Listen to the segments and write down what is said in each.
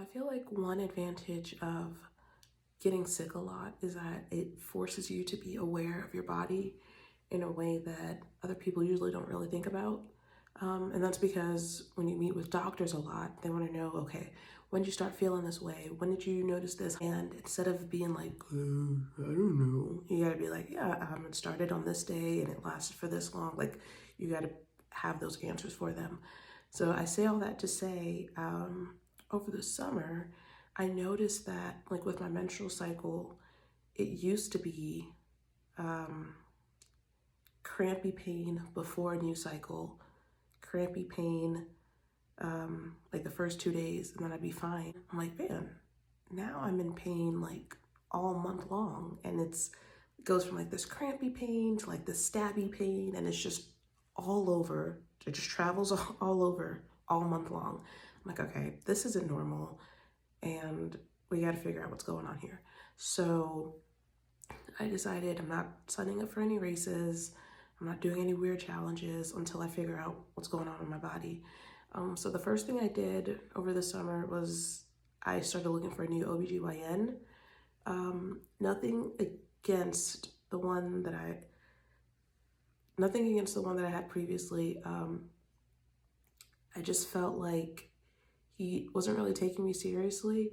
I feel like one advantage of getting sick a lot is that it forces you to be aware of your body in a way that other people usually don't really think about. And that's because when you meet with doctors a lot, they want to know, okay, when did you start feeling this way? When did you notice this? And instead of being like, I don't know, you gotta be like, yeah, it started on this day and it lasted for this long. Like, you gotta have those answers for them. So I say all that to say, over the summer, I noticed that, like with my menstrual cycle, it used to be um, crampy pain before a new cycle, crampy pain like the first 2 days, and then I'd be fine. I'm like, man, now I'm in pain like all month long, and it goes from like this crampy pain to like this stabby pain, and it's just all over. It just travels all over all month long. I'm like, okay, this isn't normal, and we got to figure out what's going on here. So I decided I'm not signing up for any races. I'm not doing any weird challenges until I figure out what's going on in my body. So the first thing I did over the summer was I started looking for a new OBGYN. Nothing against the one that I had previously. I just felt like he wasn't really taking me seriously.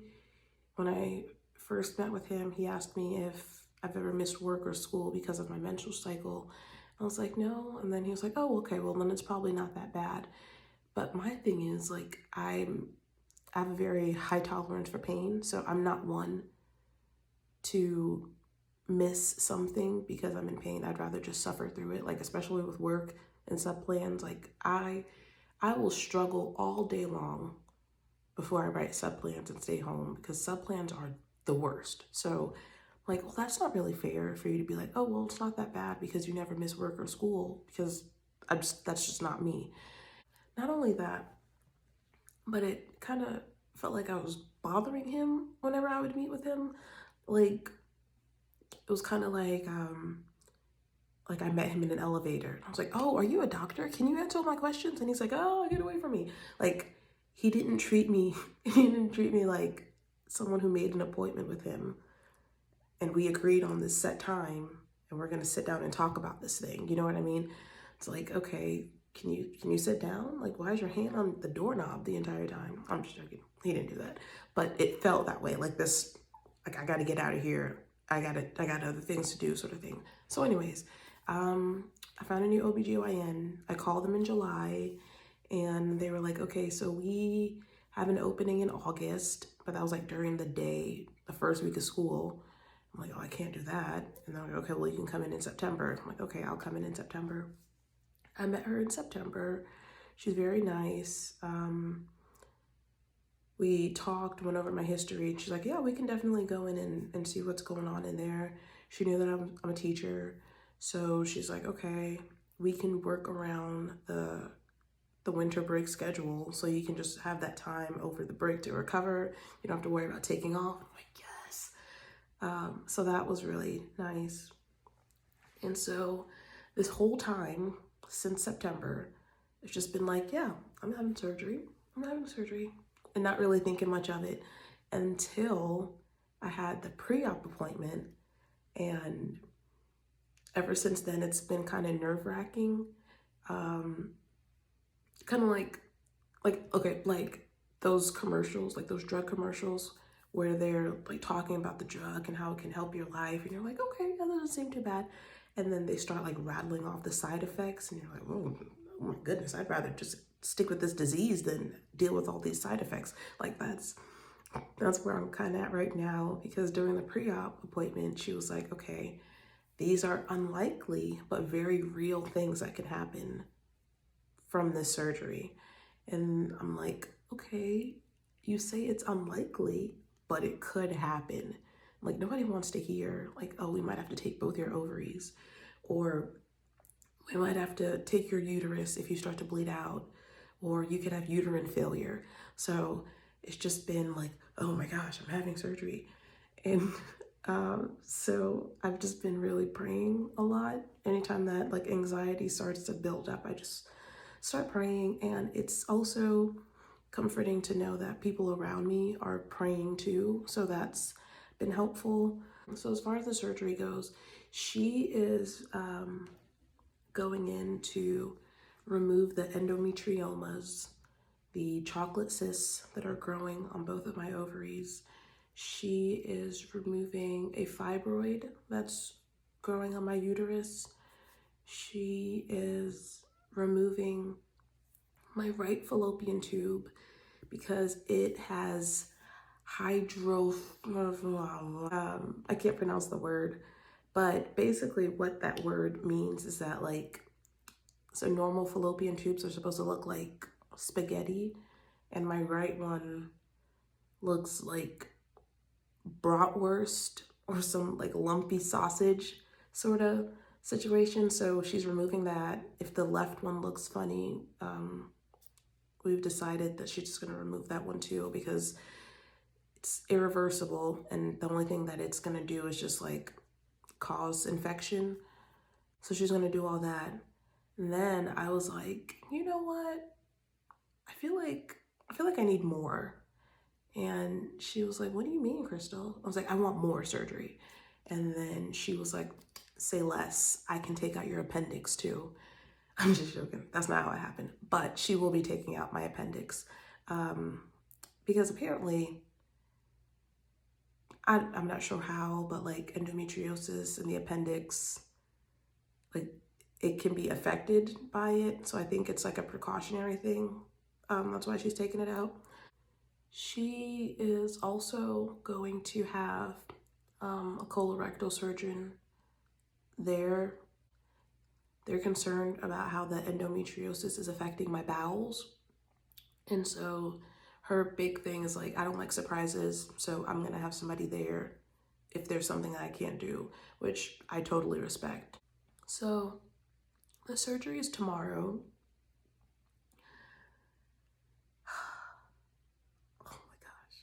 When I first met with him, he asked me if I've ever missed work or school because of my menstrual cycle. I was like, no. And then he was like, oh, okay, well, then it's probably not that bad. But my thing is, like, I have a very high tolerance for pain. So I'm not one to miss something because I'm in pain. I'd rather just suffer through it, like, especially with work and sub plans. Like, I will struggle all day long before I write sub plans and stay home, because sub plans are the worst. So, like, well, that's not really fair for you to be like, oh, well, it's not that bad because you never miss work or school, because that's just not me. Not only that, but it kind of felt like I was bothering him whenever I would meet with him. Like, it was kind of like I met him in an elevator. I was like, oh, are you a doctor? Can you answer all my questions? And he's like, oh, get away from me. Like, he didn't treat me like someone who made an appointment with him and we agreed on this set time and we're gonna sit down and talk about this thing. You know what I mean? It's like, okay, can you sit down? Like, why is your hand on the doorknob the entire time? I'm just joking. He didn't do that. But it felt that way, like this, like, I gotta get out of here. I got other things to do, sort of thing. So anyways, I found a new OBGYN. I called them in July and they were like, okay, so we have an opening in August, but that was like during the day, the first week of school. I'm like, oh, I can't do that. And they're like, okay, well, you can come in September. I'm like, okay, I'll come in September. I met her in September. She's very nice. We talked, went over my history, and she's like, yeah, we can definitely go in and see what's going on in there. She knew that I'm a teacher. So she's like, okay, we can work around the winter break schedule, so you can just have that time over the break to recover. You don't have to worry about taking off. I'm like, yes. So that was really nice. And so this whole time since September, it's just been like, yeah, I'm having surgery. And not really thinking much of it until I had the pre-op appointment. And ever since then, it's been kind of nerve-wracking. Kind of like, okay, like those commercials, like those drug commercials where they're like talking about the drug and how it can help your life. And you're like, okay, that doesn't seem too bad. And then they start like rattling off the side effects and you're like, oh my goodness, I'd rather just stick with this disease than deal with all these side effects. Like, that's where I'm kind of at right now, because during the pre-op appointment, she was like, okay, these are unlikely but very real things that can happen from this surgery. And I'm like, okay, you say it's unlikely, but it could happen. Like, nobody wants to hear like, oh, we might have to take both your ovaries, or we might have to take your uterus if you start to bleed out, or you could have uterine failure. So it's just been like, oh my gosh, I'm having surgery. And so I've just been really praying a lot. Anytime that like anxiety starts to build up, I just start praying. And it's also comforting to know that people around me are praying too. So that's been helpful. So as far as the surgery goes, she is going in to remove the endometriomas, the chocolate cysts that are growing on both of my ovaries. She is removing a fibroid that's growing on my uterus. She is removing my right fallopian tube because it has I can't pronounce the word, but basically what that word means is that, like, so normal fallopian tubes are supposed to look like spaghetti, and my right one looks like bratwurst or some like lumpy sausage sort of situation. So she's removing that. If the left one looks funny, we've decided that she's just going to remove that one too, because it's irreversible, and the only thing that it's going to do is just like cause infection. So she's going to do all that. And then I was like, you know what? I feel like I need more. And she was like, what do you mean, Crystal? I was like, I want more surgery. And then she was like, say less. I can take out your appendix too. I'm just joking. That's not how it happened. But she will be taking out my appendix. Because apparently, I'm not sure how, but like endometriosis and the appendix, like it can be affected by it. So I think it's like a precautionary thing. That's why she's taking it out. She is also going to have a colorectal surgeon there. They're concerned about how the endometriosis is affecting my bowels. And so her big thing is like, I don't like surprises, so I'm gonna have somebody there if there's something that I can't do, which I totally respect. So the surgery is tomorrow. Oh my gosh.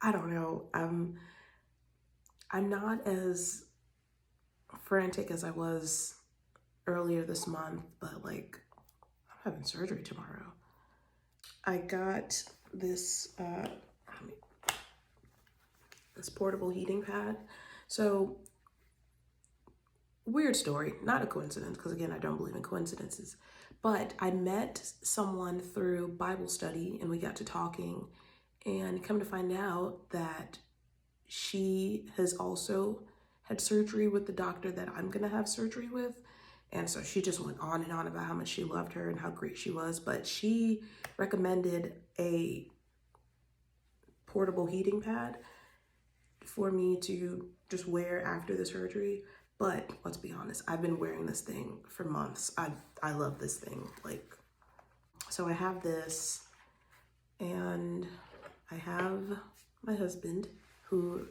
I don't know. I'm not as frantic as I was earlier this month, but like I'm having surgery tomorrow. I got this this portable heating pad. So weird story, not a coincidence, because again, I don't believe in coincidences. But I met someone through Bible study and we got to talking, and come to find out that she has also had surgery with the doctor that I'm gonna have surgery with. And so she just went on and on about how much she loved her and how great she was. But she recommended a portable heating pad for me to just wear after the surgery. But let's be honest, I've been wearing this thing for months. I love this thing. Like, so I have this, and I have my husband who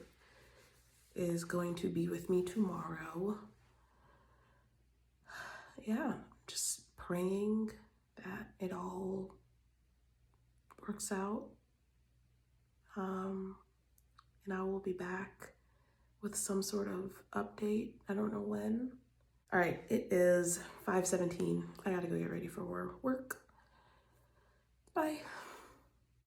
is going to be with me tomorrow. Yeah, just praying that it all works out. And I will be back with some sort of update. I don't know when. All right, it is 5:17. I gotta go get ready for work. Bye.